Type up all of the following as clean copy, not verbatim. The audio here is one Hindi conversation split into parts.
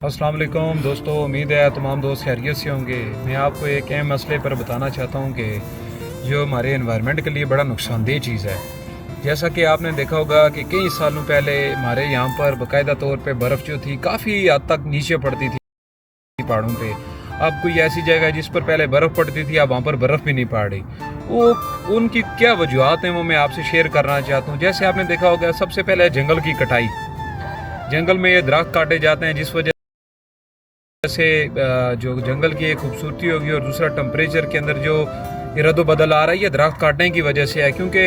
अस्सलाम वालेकुम दोस्तों, उम्मीद है तमाम दोस्त खैरियत से होंगे। मैं आपको एक अहम मसले पर बताना चाहता हूँ कि जो हमारे एनवायरनमेंट के लिए बड़ा नुकसानदेह चीज़ है। जैसा कि आपने देखा होगा कि कई सालों पहले हमारे यहाँ पर बाकायदा तौर पे बर्फ़ जो थी काफ़ी हद तक नीचे पड़ती थी पहाड़ों पे। अब कोई ऐसी जगह है जिस पर पहले बर्फ़ पड़ती थी, अब वहाँ पर बर्फ़ भी नहीं पड़ रही। वो उनकी क्या वजूहत हैं वो मैं आपसे शेयर करना चाहता हूँ। जैसे आपने देखा होगा, सबसे पहले जंगल की कटाई। जंगल में ये दरख्त काटे जाते हैं जिस वजह से जो जंगल की एक खूबसूरती होगी, और दूसरा टेम्परेचर के अंदर जो रद्द बदल आ रहा है ये दरख्त काटने की वजह से है। क्योंकि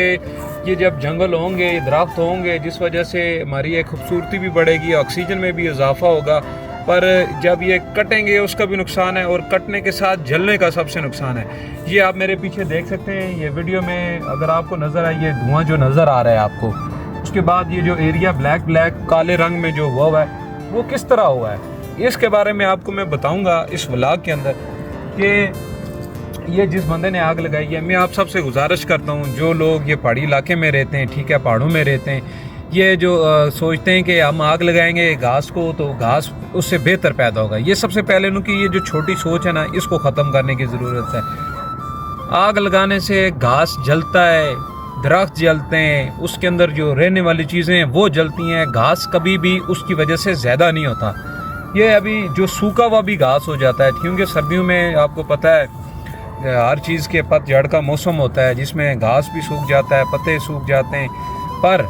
ये जब जंगल होंगे, दरख्त होंगे, जिस वजह से हमारी एक खूबसूरती भी बढ़ेगी, ऑक्सीजन में भी इजाफा होगा। पर जब ये कटेंगे उसका भी नुकसान है, और कटने के साथ जलने का सबसे नुकसान है। ये आप मेरे पीछे देख सकते हैं, ये वीडियो में अगर आपको नज़र आए, ये धुआं जो नज़र आ रहा है आपको, उसके बाद ये जो एरिया ब्लैक ब्लैक काले रंग में जो हुआ है वो किस तरह हुआ है, इसके बारे में आपको मैं बताऊंगा इस व्लॉग के अंदर। कि ये जिस बंदे ने आग लगाई है, मैं आप सबसे गुजारिश करता हूँ, जो लोग ये पहाड़ी इलाके में रहते हैं, ठीक है, पहाड़ों में रहते हैं, ये जो सोचते हैं कि हम आग लगाएंगे घास को तो घास उससे बेहतर पैदा होगा, ये सबसे पहले उनकी ये जो छोटी सोच है ना, इसको ख़त्म करने की ज़रूरत है। आग लगाने से घास जलता है, दरख्त जलते हैं, उसके अंदर जो रहने वाली चीज़ें हैं वो जलती हैं। घास कभी भी उसकी वजह से ज़्यादा नहीं होता। ये अभी जो सूखा हुआ भी घास हो जाता है, क्योंकि सर्दियों में आपको पता है हर चीज़ के पतझड़ का मौसम होता है जिसमें घास भी सूख जाता है, पत्ते सूख जाते हैं। पर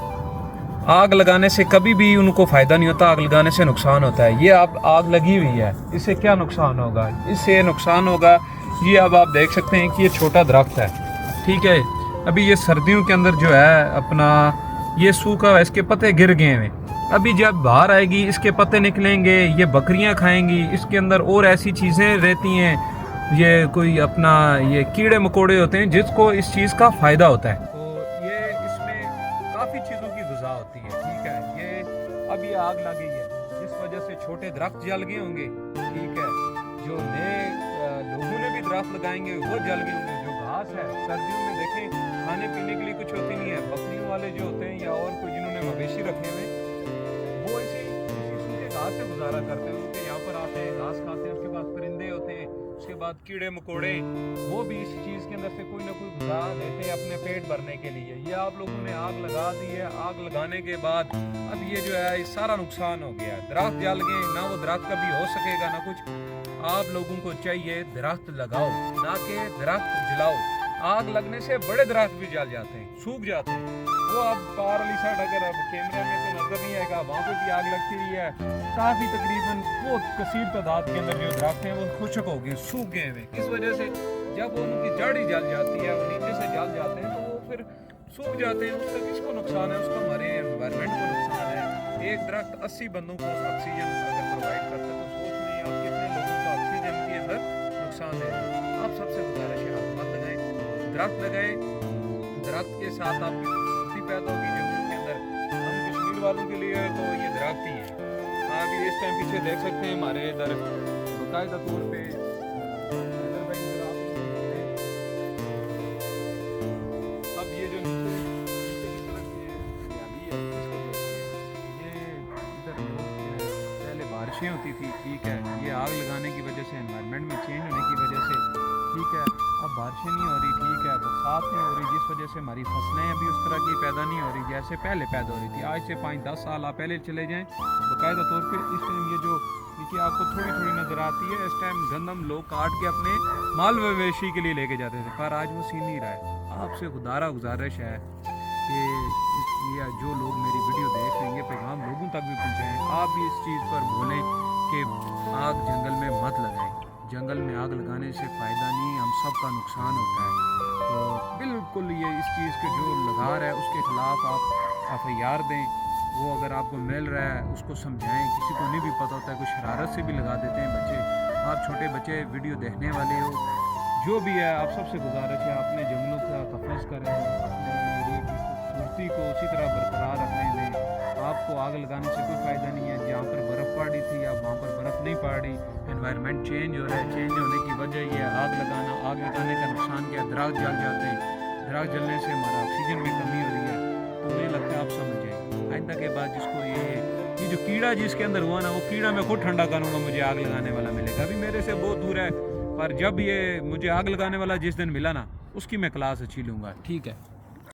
आग लगाने से कभी भी उनको फ़ायदा नहीं होता, आग लगाने से नुकसान होता है। ये अब आग लगी हुई है, इससे क्या नुकसान होगा? इससे नुकसान होगा, ये अब आप देख सकते हैं कि ये छोटा दरख्त है, ठीक है, अभी ये सर्दियों के अंदर जो है अपना ये सूखा, इसके पत्ते गिर गए हैं। अभी जब बाहर आएगी इसके पत्ते निकलेंगे, ये बकरियां खाएंगी, इसके अंदर और ऐसी चीज़ें रहती हैं, ये कोई अपना ये कीड़े मकोड़े होते हैं जिसको इस चीज़ का फ़ायदा होता है। तो ये इसमें काफ़ी चीज़ों की गुज़ा होती है, ठीक है। ये अब ये आग लगी है, जिस वजह से छोटे दरख्त जल गए होंगे, ठीक है, जो नए लोगों ने भी दरख्त लगाएंगे वो जल गए होंगे। जो घास है सर्दियों में देखें खाने पीने के लिए कुछ होती नहीं है, बकरियों वाले जो होते हैं या और कोई जिन्होंने मवेशी रखे हुए वो इसी इसी सूखे घास से गुजारा करते हैं। उनके यहाँ पर आते हैं, घास खाते हैं, उसके बाद परिंदे होते हैं, उसके बाद कीड़े मकोड़े, वो भी इस चीज़ के अंदर से कोई ना कोई गुजा लेते हैं अपने पेट भरने के लिए। ये आप लोगों ने आग लगा दी है, आग लगाने के बाद अब ये जो है सारा नुकसान हो गया है, दरख्त जल गए, ना वो दरख्त कभी हो सकेगा ना कुछ। आप लोगों को चाहिए दरख्त लगाओ, ना कि दरख्त जलाओ। आग लगने से बड़े दरख्त भी जल जाते हैं, सूख जाते हैं। वो अब पार वाली साइड अगर अब कैमरे में तो नजर नहीं आएगा, वहाँ पे भी आग लगती रही है, काफी तकरीबन वो कसीर तादाद के अंदर जो दरख्त हैं वो खुशक हो गए, सूख गए हुए। किस वजह से? जब उनकी जड़ ही जल जाती है, वो नीचे से जल जाते हैं तो वो फिर सूख जाते हैं। उसका किसको नुकसान है? उसका हमारे एनवायरनमेंट को नुकसान है। एक दरख्त 80 बंदों को ऑक्सीजन अगर प्रोवाइड करता है तो सोच नहीं आप कितने लोगों को ऑक्सीजन के अंदर नुकसान है। आप सबसे गुजारिश है आप मत लगाएं, दरख्त लगाएं। दरख्त के साथ आपकी खूबसूरती पैदा होगी जंगलों के अंदर। हम कश्मीर वालों के लिए तो ये दरख्त ही है। आप इस टाइम पीछे देख सकते हैं हमारे इधर बाकायदा तौर पे इधर भाई इधर आप लोग देखते हैं। अब ये जो नीचे नीचे की तरफ ये हरियाली है इसको देखते हैं। ये इधर जो पहले बारिशें होती थी, ठीक है, ये आग लगाने की वजह से एनवायरनमेंट में चेंज होने की वजह से, ठीक है, अब बारिशें नहीं हो रही, ठीक है, बरसात नहीं हो रही, जिस वजह से हमारी फसलें अभी उस तरह की पैदा नहीं हो रही जैसे पहले पैदा हो रही थी। आज से 5-10 साल आप पहले चले जाएं, बाकायदा तौर पे इस टाइम ये जो देखिए आपको थोड़ी थोड़ी नज़र आती है, इस टाइम गंदम लोग काट के अपने माल मवेशी के लिए लेके जाते थे, पर आज वो सीन नहीं रहा है। आपसे खुदारा गुजारिश है कि ये जो लोग मेरी वीडियो देख रहे हैं ये पैगाम लोगों तक भी पहुँचाएँ। आप भी इस चीज़ पर बोलें कि आग जंगल में मत लगाएं, जंगल में आग लगाने से फ़ायदा नहीं, हम सब का नुकसान होता है। तो बिल्कुल ये इस चीज़ के जो लगा रहा है उसके ख़िलाफ़ आप FIR दें। वो अगर आपको मिल रहा है उसको समझाएं। किसी को नहीं भी पता होता है, कुछ शरारत से भी लगा देते हैं बच्चे। आप छोटे बच्चे वीडियो देखने वाले हो, जो भी है, आप सबसे गुजारिश है अपने जंगलों का तहफ़्फ़ुज़ करें, अपने एरिया की खूबसूरती को उसी तरह बरकरार रखने दें। आपको आग लगाने से कोई फ़ायदा नहीं है। जहाँ पर बर्फ़ पड़ रही थी अब वहाँ पर बर्फ़ नहीं पड़ रही, एनवायरनमेंट चेंज हो रहा है। चेंज होने की वजह ये आग लगाना। आग लगाने का नुकसान क्या है? दरख्त जल जाते हैं, दरख्त जलने से हमारा ऑक्सीजन में कमी हो रही है। तो मुझे लगता है आप समझ जाएँ। आइंदा के बाद जिसको ये जो कीड़ा जिसके अंदर हुआ ना, वो कीड़ा मैं खुद ठंडा करूँगा, मुझे आग लगाने वाला मिलेगा। अभी मेरे से बहुत दूर है, पर जब ये मुझे आग लगाने वाला जिस दिन मिला ना, उसकी मैं क्लास अच्छी लूँगा। ठीक है।